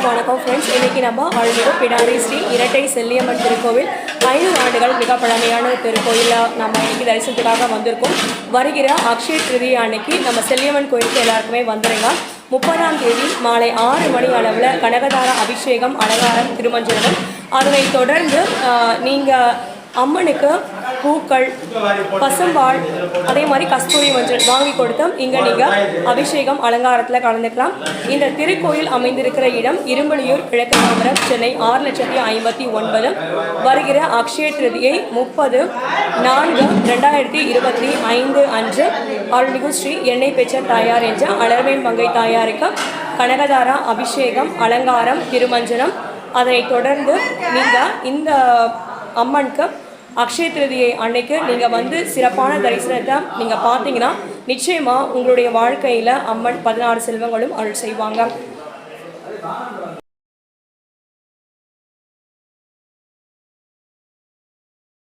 வணக்கம் ஃப்ரெண்ட்ஸ். இன்றைக்கி நம்ம அருள்மிகு பிடாரி ஸ்ரீ இரட்டை செல்லியம்மன் திருக்கோவில் 5 ஆண்டுகள் மிக பழமையான திருக்கோயிலில் நம்ம இன்றைக்கி தரிசனத்துக்காக வந்திருக்கோம். வருகிற அக்ஷய திருதியை அன்னைக்கு நம்ம செல்லியம்மன் கோயிலுக்கு எல்லாருக்குமே வந்துடுங்க. 30ஆம் தேதி மாலை 6 மணி அளவில் கனகதார அபிஷேகம், அலங்காரம், திருமஞ்சனம். அதனை தொடர்ந்து நீங்கள் அம்மனுக்கு பூக்கள், பசும்பால், அதே மாதிரி கஸ்தூரி மஞ்சள் வாங்கி கொடுத்து இங்கே நீங்கள் அபிஷேகம், அலங்காரத்தில் கலந்துக்கலாம். இந்த திருக்கோயில் அமைந்திருக்கிற இடம் இரும்பலியூர், கிழக்கு தாம்பரம், சென்னை 6,59,000. வருகிற அக்ஷய திருதியை 30/4/2025 அன்று அருள்மிகு ஸ்ரீ எண்ணெய் பெற்ற தாயார் என்ற அலர்மேல் மங்கை தாயாருக்கு கனகதாரா அபிஷேகம், அலங்காரம், திருமஞ்சனம். அதனை தொடர்ந்து நீங்கள் இந்த அம்மனுக்கு அக்ஷய திருதியை அன்னைக்கு நீங்கள் வந்து சிறப்பான தரிசனத்தை நீங்கள் பார்த்தீங்கன்னா நிச்சயமாக உங்களுடைய வாழ்க்கையில் அம்மன் 16 செல்வங்களும் அருள் செய்வாங்க.